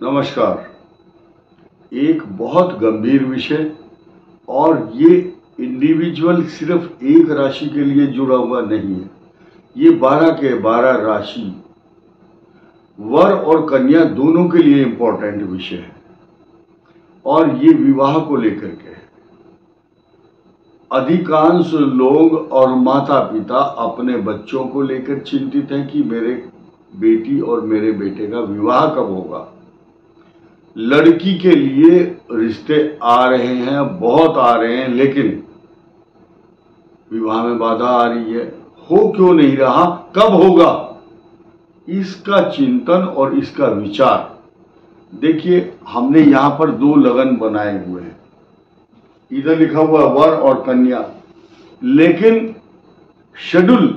नमस्कार। एक बहुत गंभीर विषय, और ये इंडिविजुअल सिर्फ एक राशि के लिए जुड़ा हुआ नहीं है। ये 12 के 12 राशि, वर और कन्या दोनों के लिए इंपॉर्टेंट विषय है। और ये विवाह को लेकर के है। अधिकांश लोग और माता पिता अपने बच्चों को लेकर चिंतित हैं कि मेरे बेटी और मेरे बेटे का विवाह कब होगा। लड़की के लिए रिश्ते आ रहे हैं, बहुत आ रहे हैं, लेकिन विवाह में बाधा आ रही है। हो क्यों नहीं रहा, कब होगा, इसका चिंतन और इसका विचार। देखिए, हमने यहां पर 2 लगन बनाए हुए हैं। इधर लिखा हुआ वर और कन्या, लेकिन शेड्यूल,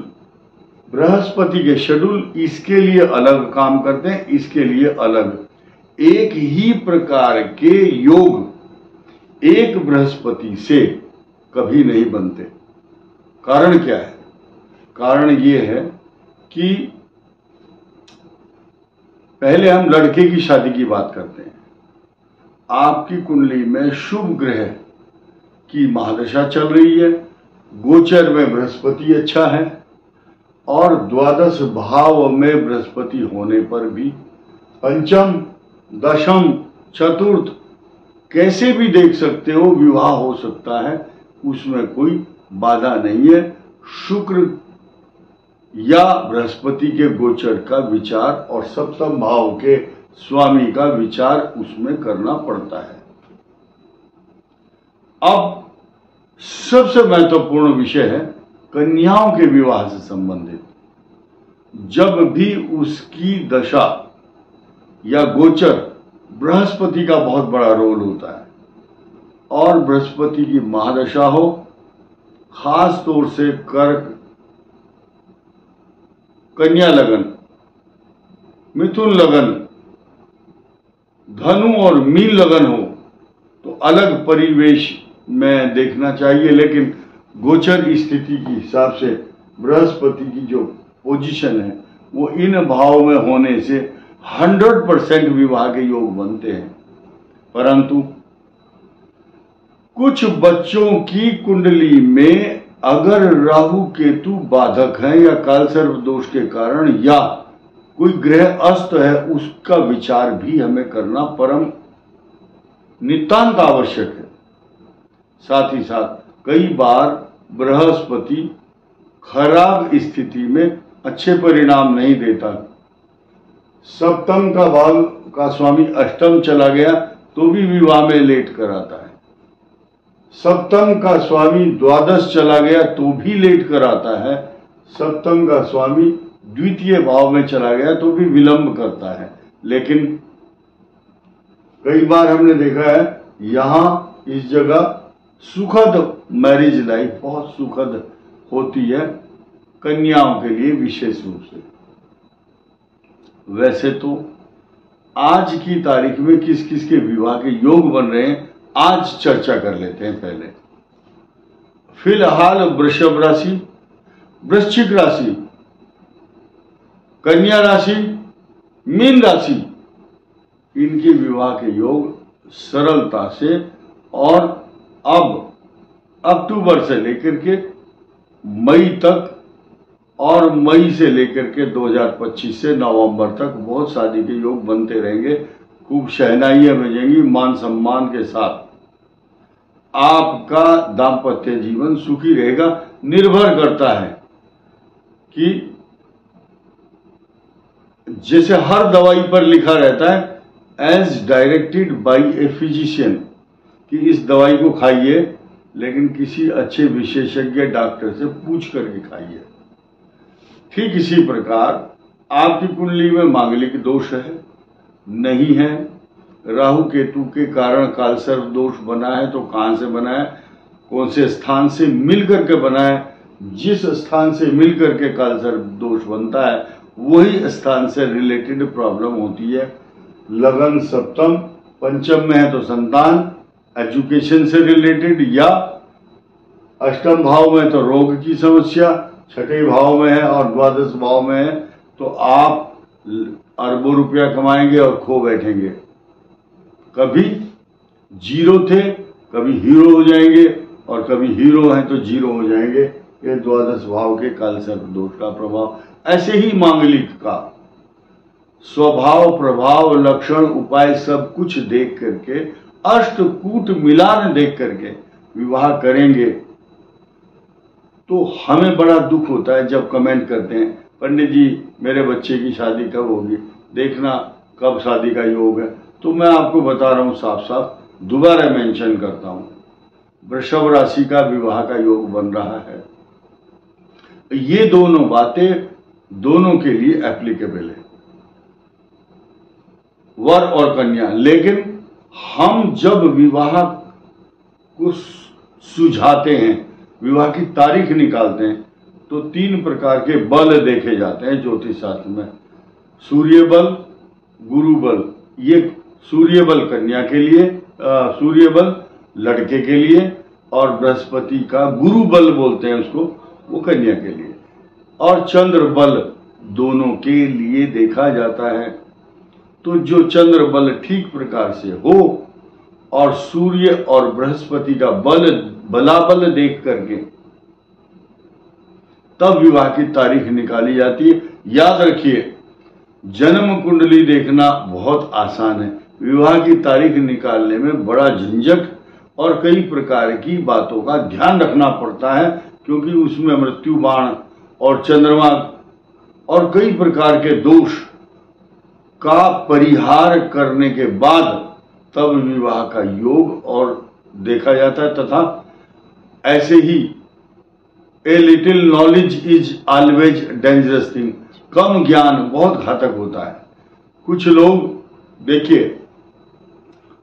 बृहस्पति के शेड्यूल इसके लिए अलग काम करते हैं, इसके लिए अलग। एक ही प्रकार के योग एक बृहस्पति से कभी नहीं बनते। कारण क्या है? कारण ये है कि पहले हम लड़के की शादी की बात करते हैं। आपकी कुंडली में शुभ ग्रह की महादशा चल रही है, गोचर में बृहस्पति अच्छा है, और द्वादश भाव में बृहस्पति होने पर भी पंचम, दशम, चतुर्थ, कैसे भी देख सकते हो, विवाह हो सकता है, उसमें कोई बाधा नहीं है। शुक्र या बृहस्पति के गोचर का विचार और सप्तम भाव के स्वामी का विचार उसमें करना पड़ता है। अब सबसे महत्वपूर्ण विषय है कन्याओं के विवाह से संबंधित। जब भी उसकी दशा या गोचर, बृहस्पति का बहुत बड़ा रोल होता है, और बृहस्पति की महादशा हो, खास तौर से कर्क, कन्या लगन, मिथुन लगन, धनु और मीन लगन हो तो अलग परिवेश में देखना चाहिए। लेकिन गोचर स्थिति के हिसाब से बृहस्पति की जो पोजीशन है वो इन भाव में होने से 100% विवाह के योग बनते हैं। परंतु कुछ बच्चों की कुंडली में अगर राहु केतु बाधक है या कालसर्प दोष के कारण, या कोई ग्रह अस्त है, उसका विचार भी हमें करना परम नितांत आवश्यक है। साथ ही साथ कई बार बृहस्पति खराब स्थिति में अच्छे परिणाम नहीं देता। सप्तम का भाव का स्वामी अष्टम चला गया तो भी विवाह में लेट कर आता है। सप्तम का स्वामी द्वादश चला गया तो भी लेट कर आता है। सप्तम का स्वामी द्वितीय भाव में चला गया तो भी विलंब करता है। लेकिन कई बार हमने देखा है यहां इस जगह सुखद मैरिज लाइफ बहुत सुखद होती है कन्याओं के लिए विशेष रूप से। वैसे तो आज की तारीख में किस किस के विवाह के योग बन रहे हैं, आज चर्चा कर लेते हैं। पहले फिलहाल वृषभ राशि, वृश्चिक राशि, कन्या राशि, मीन राशि, इनके विवाह के योग सरलता से और अब अक्टूबर से लेकर के मई तक, और मई से लेकर के 2025 से नवंबर तक बहुत शादी के योग बनते रहेंगे। खूब शहनाइयां बजेंगी, मान सम्मान के साथ आपका दाम्पत्य जीवन सुखी रहेगा। निर्भर करता है कि जैसे हर दवाई पर लिखा रहता है as directed by a physician, कि इस दवाई को खाइए, लेकिन किसी अच्छे विशेषज्ञ डॉक्टर से पूछ करके खाइए। ठीक इसी प्रकार आपकी कुंडली में मांगलिक दोष है, नहीं है, राहु केतु के कारण कालसर्प दोष बना है, तो कहां से बना है, कौन से स्थान से मिल करके बना है। जिस स्थान से मिल करके कालसर्प दोष बनता है वही स्थान से रिलेटेड प्रॉब्लम होती है। लगन सप्तम, पंचम में है तो संतान, एजुकेशन से रिलेटेड, या अष्टम भाव में तो रोग की समस्या, छठे भाव में है और द्वादश भाव में है, तो आप अरबों रुपया कमाएंगे और खो बैठेंगे। कभी जीरो थे, कभी हीरो हो जाएंगे, और कभी हीरो हैं तो जीरो हो जाएंगे। ये द्वादश भाव के कालसर्प दोष का प्रभाव। ऐसे ही मांगलिक का स्वभाव, प्रभाव, लक्षण, उपाय सब कुछ देख करके, अष्टकूट मिलान देख करके विवाह करेंगे तो हमें बड़ा दुख होता है जब कमेंट करते हैं, पंडित जी मेरे बच्चे की शादी कब होगी, देखना कब शादी का योग है। तो मैं आपको बता रहा हूं साफ साफ, दोबारा मेंशन करता हूं, वृषभ राशि का विवाह का योग बन रहा है। ये दोनों बातें दोनों के लिए एप्लीकेबल है, वर और कन्या। लेकिन हम जब विवाह को सुझाते हैं, विवाह की तारीख निकालते हैं, तो 3 प्रकार के बल देखे जाते हैं ज्योतिष शास्त्र में। सूर्य बल, गुरु बल, ये सूर्य बल कन्या के लिए, सूर्य बल लड़के के लिए, और बृहस्पति का गुरु बल बोलते हैं उसको, वो कन्या के लिए, और चंद्र बल दोनों के लिए देखा जाता है। तो जो चंद्र बल ठीक प्रकार से हो और सूर्य और बृहस्पति का बलाबल देख करके तब विवाह की तारीख निकाली जाती है। याद रखिए, जन्म कुंडली देखना बहुत आसान है, विवाह की तारीख निकालने में बड़ा झंझट और कई प्रकार की बातों का ध्यान रखना पड़ता है, क्योंकि उसमें मृत्यु बाण और चंद्रमा और कई प्रकार के दोष का परिहार करने के बाद तब विवाह का योग और देखा जाता है। तथा ऐसे ही a little knowledge is always dangerous thing, कम ज्ञान बहुत घातक होता है। कुछ लोग देखिए,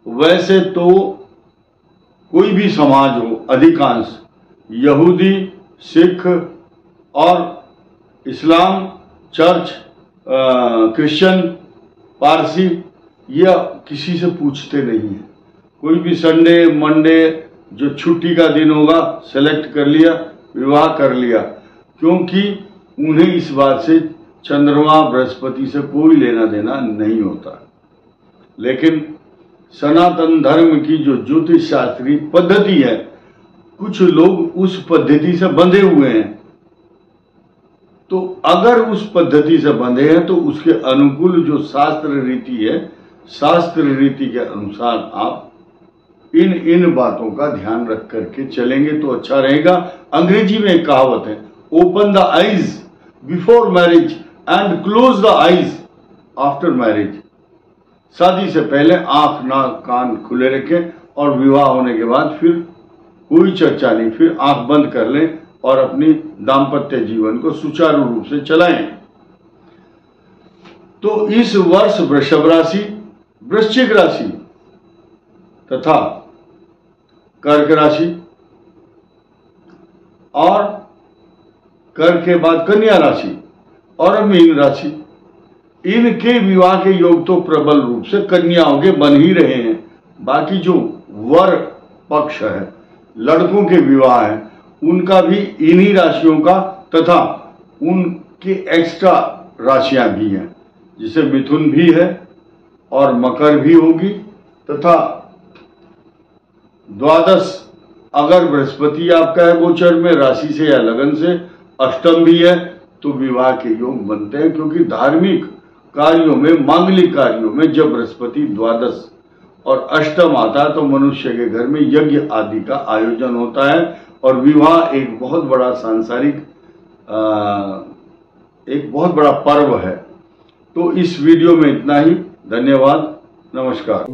वैसे तो कोई भी समाज हो, अधिकांश यहूदी, सिख और इस्लाम, चर्च, क्रिश्चियन, पारसी, यह किसी से पूछते नहीं है। कोई भी संडे मंडे जो छुट्टी का दिन होगा सेलेक्ट कर लिया, विवाह कर लिया, क्योंकि उन्हें इस बात से चंद्रमा बृहस्पति से कोई लेना देना नहीं होता। लेकिन सनातन धर्म की जो ज्योतिष शास्त्रीय पद्धति है, कुछ लोग उस पद्धति से बंधे हुए हैं। तो अगर उस पद्धति से बंधे हैं तो उसके अनुकूल जो शास्त्र रीति है, शास्त्र रीति के अनुसार आप इन बातों का ध्यान रख करके चलेंगे तो अच्छा रहेगा। अंग्रेजी में एक कहावत है, open the eyes before marriage and close the eyes after marriage. शादी से पहले आंख नाक कान खुले रखें और विवाह होने के बाद फिर कोई चर्चा नहीं, फिर आंख बंद कर लें और अपनी दाम्पत्य जीवन को सुचारू रूप से चलाएं। तो इस वर्ष वृषभ राशि, वृश्चिक राशि तथा कर्क राशि और कर्क के बाद कन्या राशि और मीन राशि, इनके विवाह के योग तो प्रबल रूप से कन्याओं के बन ही रहे हैं। बाकी जो वर पक्ष है, लड़कों के विवाह है, उनका भी इन्हीं राशियों का तथा उनके एक्स्ट्रा राशियां भी हैं, जिसे मिथुन भी है और मकर भी होगी तथा द्वादश अगर बृहस्पति आपका है गोचर में राशि से या लगन से, अष्टम भी है, तो विवाह के योग बनते हैं। क्योंकि धार्मिक कार्यों में, मांगलिक कार्यों में जब बृहस्पति द्वादश और अष्टम आता है तो मनुष्य के घर में यज्ञ आदि का आयोजन होता है और विवाह एक बहुत बड़ा सांसारिक एक बहुत बड़ा पर्व है। तो इस वीडियो में इतना ही। धन्यवाद, नमस्कार।